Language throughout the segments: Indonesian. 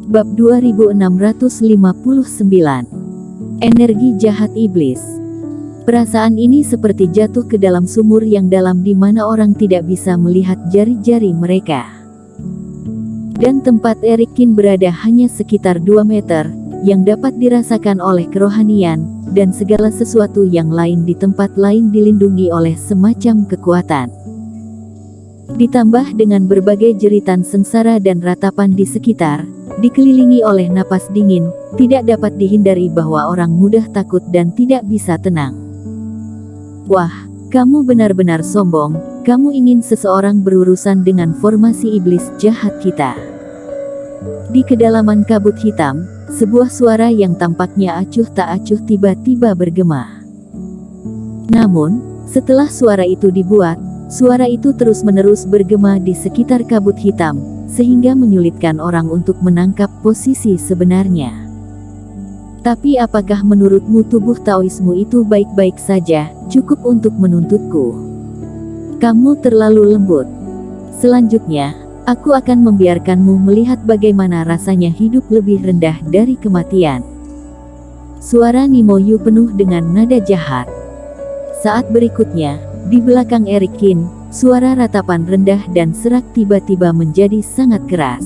Bab 2659. Energi jahat iblis. Perasaan ini seperti jatuh ke dalam sumur yang dalam di mana orang tidak bisa melihat jari-jari mereka. Dan tempat Erikin berada hanya sekitar 2 meter, yang dapat dirasakan oleh kerohanian, dan segala sesuatu yang lain di tempat lain dilindungi oleh semacam kekuatan. Ditambah dengan berbagai jeritan sengsara dan ratapan di sekitar, dikelilingi oleh napas dingin, tidak dapat dihindari bahwa orang mudah takut dan tidak bisa tenang. Wah, kamu benar-benar sombong, kamu ingin seseorang berurusan dengan formasi iblis jahat kita. Di kedalaman kabut hitam, sebuah suara yang tampaknya acuh tak acuh tiba-tiba bergema. Namun, setelah suara itu dibuat, suara itu terus-menerus bergema di sekitar kabut hitam, sehingga menyulitkan orang untuk menangkap posisi sebenarnya. Tapi apakah menurutmu tubuh Taoismu itu baik-baik saja, cukup untuk menuntutku? Kamu terlalu lembut. Selanjutnya, aku akan membiarkanmu melihat bagaimana rasanya hidup lebih rendah dari kematian. Suara Nimoyu penuh dengan nada jahat. Saat berikutnya, di belakang Erikin, suara ratapan rendah dan serak tiba-tiba menjadi sangat keras.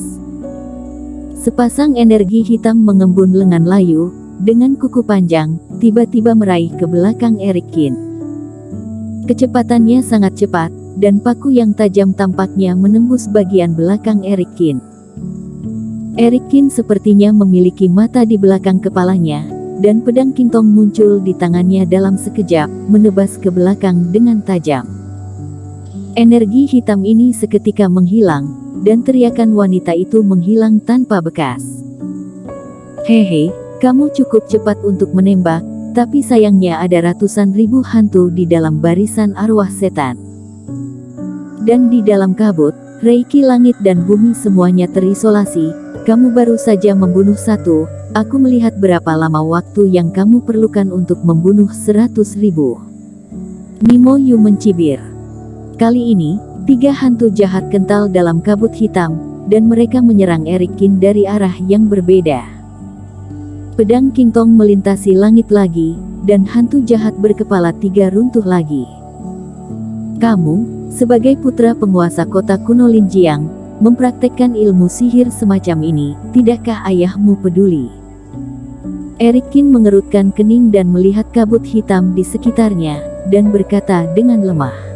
Sepasang energi hitam mengembun lengan layu, dengan kuku panjang, tiba-tiba meraih ke belakang Erikin. Kecepatannya sangat cepat, dan paku yang tajam tampaknya menembus bagian belakang Erikin. Erikin sepertinya memiliki mata di belakang kepalanya, dan pedang kintong muncul di tangannya dalam sekejap, menebas ke belakang dengan tajam. Energi hitam ini seketika menghilang, dan teriakan wanita itu menghilang tanpa bekas. Hehe, kamu cukup cepat untuk menembak, tapi sayangnya ada ratusan ribu hantu di dalam barisan arwah setan. Dan di dalam kabut, reiki langit dan bumi semuanya terisolasi, kamu baru saja membunuh satu, aku melihat berapa lama waktu yang kamu perlukan untuk membunuh 100.000. Nimoyu mencibir. Kali ini, 3 hantu jahat kental dalam kabut hitam, dan mereka menyerang Erikin dari arah yang berbeda. Pedang kintong melintasi langit lagi, dan hantu jahat berkepala 3 runtuh lagi. Kamu, sebagai putra penguasa kota kuno Linjiang, mempraktekkan ilmu sihir semacam ini, tidakkah ayahmu peduli? Erikin mengerutkan kening dan melihat kabut hitam di sekitarnya, dan berkata dengan lemah.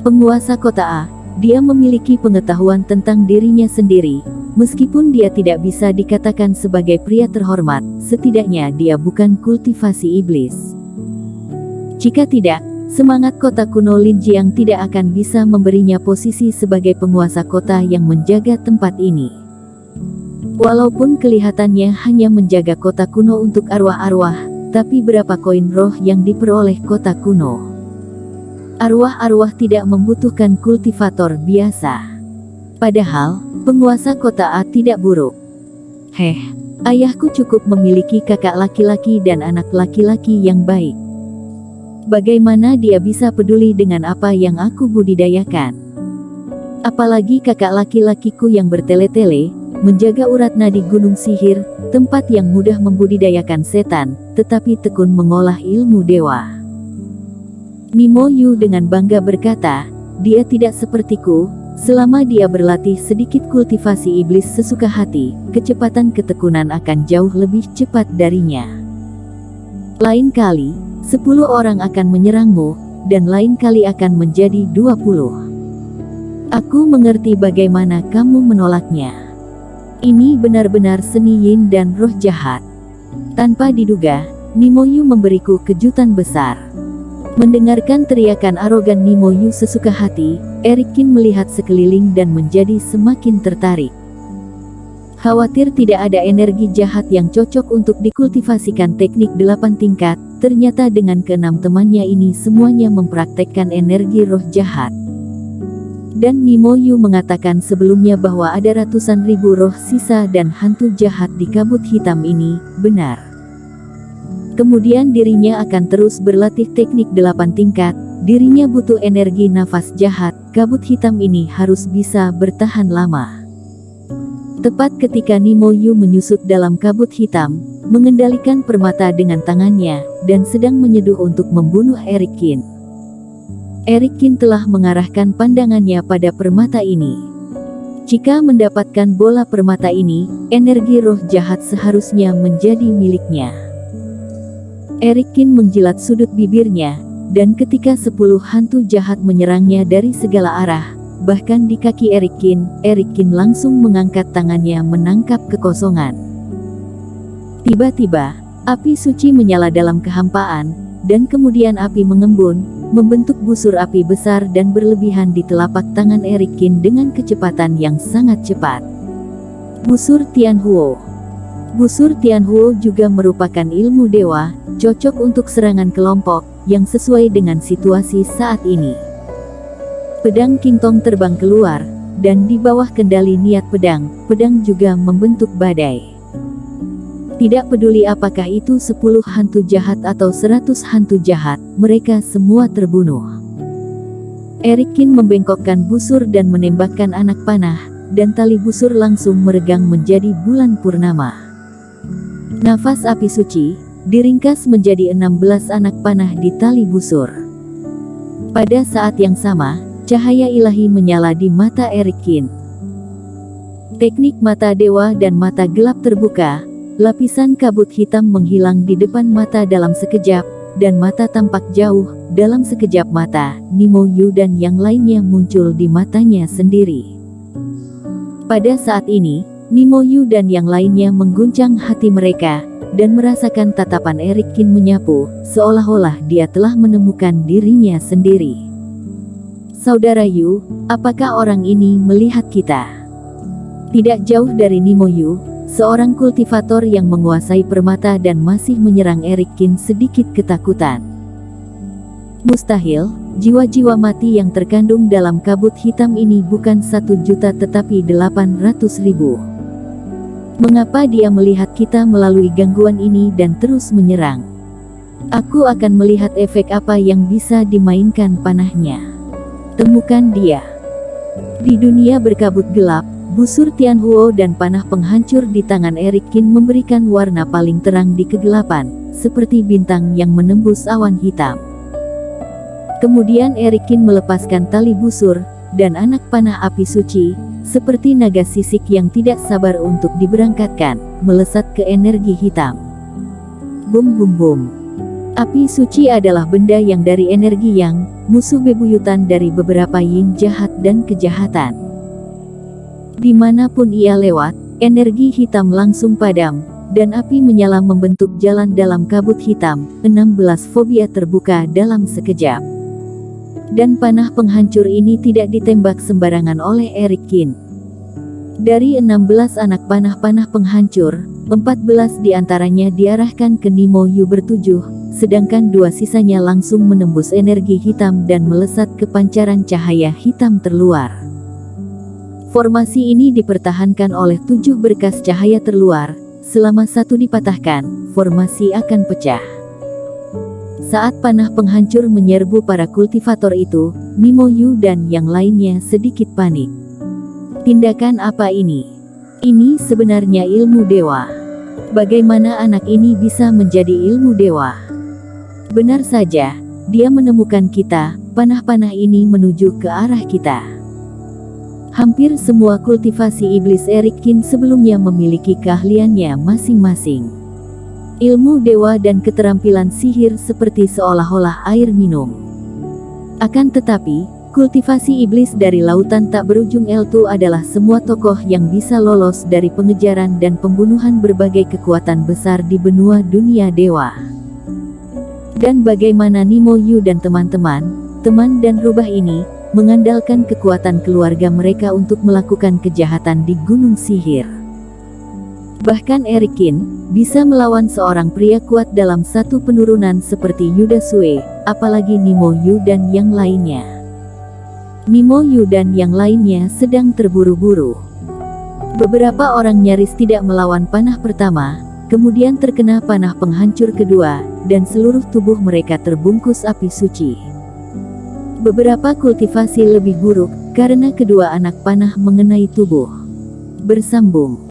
Penguasa kota A, dia memiliki pengetahuan tentang dirinya sendiri, meskipun dia tidak bisa dikatakan sebagai pria terhormat, setidaknya dia bukan kultivasi iblis. Jika tidak, semangat kota kuno Linjiang tidak akan bisa memberinya posisi sebagai penguasa kota yang menjaga tempat ini. Walaupun kelihatannya hanya menjaga kota kuno untuk arwah-arwah, tapi berapa koin roh yang diperoleh kota kuno? Arwah-arwah tidak membutuhkan kultivator biasa. Padahal, penguasa kota A tidak buruk. Ayahku cukup memiliki kakak laki-laki dan anak laki-laki yang baik. Bagaimana dia bisa peduli dengan apa yang aku budidayakan? Apalagi kakak laki-lakiku yang bertele-tele, menjaga urat nadi gunung sihir, tempat yang mudah membudidayakan setan, tetapi tekun mengolah ilmu dewa. Nimoyu dengan bangga berkata, dia tidak sepertiku, selama dia berlatih sedikit kultivasi iblis sesuka hati, kecepatan ketekunan akan jauh lebih cepat darinya. Lain kali, 10 orang akan menyerangmu, dan lain kali akan menjadi 20. Aku mengerti bagaimana kamu menolaknya. Ini benar-benar seni yin dan roh jahat. Tanpa diduga, Nimoyu memberiku kejutan besar. Mendengarkan teriakan arogan Nimoyu sesuka hati, Erikin melihat sekeliling dan menjadi semakin tertarik. Khawatir tidak ada energi jahat yang cocok untuk dikultivasikan teknik 8 tingkat, ternyata dengan ke-6 temannya ini semuanya mempraktekkan energi roh jahat. Dan Nimoyu mengatakan sebelumnya bahwa ada ratusan ribu roh sisa dan hantu jahat di kabut hitam ini, benar. Kemudian dirinya akan terus berlatih teknik 8 tingkat, dirinya butuh energi nafas jahat, kabut hitam ini harus bisa bertahan lama. Tepat ketika Nimo Yu menyusut dalam kabut hitam, mengendalikan permata dengan tangannya, dan sedang menyeduh untuk membunuh Eric Kin. Eric Kin telah mengarahkan pandangannya pada permata ini. Jika mendapatkan bola permata ini, energi roh jahat seharusnya menjadi miliknya. Eric Kin menjilat sudut bibirnya, dan ketika 10 hantu jahat menyerangnya dari segala arah, bahkan di kaki Eric Kin langsung mengangkat tangannya menangkap kekosongan. Tiba-tiba, api suci menyala dalam kehampaan, dan kemudian api mengembun, membentuk busur api besar dan berlebihan di telapak tangan Eric Kin dengan kecepatan yang sangat cepat. Busur Tianhuo. Busur Tianhuo juga merupakan ilmu dewa, cocok untuk serangan kelompok, yang sesuai dengan situasi saat ini. Pedang Qingtong terbang keluar, dan di bawah kendali niat pedang juga membentuk badai. Tidak peduli apakah itu 10 hantu jahat atau 100 hantu jahat, mereka semua terbunuh. Eric Kin membengkokkan busur dan menembakkan anak panah, dan tali busur langsung meregang menjadi bulan purnama. Nafas api suci diringkas menjadi 16 anak panah di tali busur. Pada saat yang sama, cahaya ilahi menyala di mata Eric Kin. Teknik mata dewa dan mata gelap terbuka, lapisan kabut hitam menghilang di depan mata dalam sekejap, dan mata tampak jauh. Dalam sekejap mata, Nimo Yu dan yang lainnya muncul di matanya sendiri. Pada saat ini, Nimo Yu dan yang lainnya mengguncang hati mereka, dan merasakan tatapan Eric Kin menyapu, seolah-olah dia telah menemukan dirinya sendiri. Saudara Yu, apakah orang ini melihat kita? Tidak jauh dari Nimo Yu, seorang kultivator yang menguasai permata dan masih menyerang Eric Kin sedikit ketakutan. Mustahil, jiwa-jiwa mati yang terkandung dalam kabut hitam ini bukan 1 juta tetapi 800.000. Mengapa dia melihat kita melalui gangguan ini dan terus menyerang? Aku akan melihat efek apa yang bisa dimainkan panahnya. Temukan dia. Di dunia berkabut gelap, busur Tianhuo dan panah penghancur di tangan Eric Kin memberikan warna paling terang di kegelapan, seperti bintang yang menembus awan hitam. Kemudian Eric Kin melepaskan tali busur, dan anak panah api suci, seperti naga sisik yang tidak sabar untuk diberangkatkan, melesat ke energi hitam. Bum bum bum. Api suci adalah benda yang dari energi yang, musuh bebuyutan dari beberapa yin jahat dan kejahatan. Dimanapun ia lewat, energi hitam langsung padam, dan api menyala membentuk jalan dalam kabut hitam. 16 fobia terbuka dalam sekejap. Dan panah penghancur ini tidak ditembak sembarangan oleh Eric Kin. Dari 16 anak panah penghancur, 14 diantaranya diarahkan ke Nimo Yu bertujuh, sedangkan 2 sisanya langsung menembus energi hitam dan melesat ke pancaran cahaya hitam terluar. Formasi ini dipertahankan oleh 7 berkas cahaya terluar. Selama 1 dipatahkan, formasi akan pecah. Saat panah penghancur menyerbu para kultivator itu, Nimo Yu dan yang lainnya sedikit panik. Tindakan apa ini? Ini sebenarnya ilmu dewa. Bagaimana anak ini bisa menjadi ilmu dewa? Benar saja, dia menemukan kita, panah-panah ini menuju ke arah kita. Hampir semua kultivasi iblis Eric Kin sebelumnya memiliki keahliannya masing-masing. Ilmu dewa dan keterampilan sihir seperti seolah-olah air minum. Akan tetapi, kultivasi iblis dari lautan tak berujung itu adalah semua tokoh yang bisa lolos dari pengejaran dan pembunuhan berbagai kekuatan besar di benua dunia dewa. Dan bagaimana Nimo Yu dan teman-teman, teman dan rubah ini, mengandalkan kekuatan keluarga mereka untuk melakukan kejahatan di gunung sihir. Bahkan Eric Kin bisa melawan seorang pria kuat dalam satu penurunan seperti Yuda Sue, apalagi Nimo Yu dan yang lainnya. Nimo Yu dan yang lainnya sedang terburu-buru. Beberapa orang nyaris tidak melawan panah pertama, kemudian terkena panah penghancur kedua, dan seluruh tubuh mereka terbungkus api suci. Beberapa kultivasi lebih buruk, karena kedua anak panah mengenai tubuh. bersambung.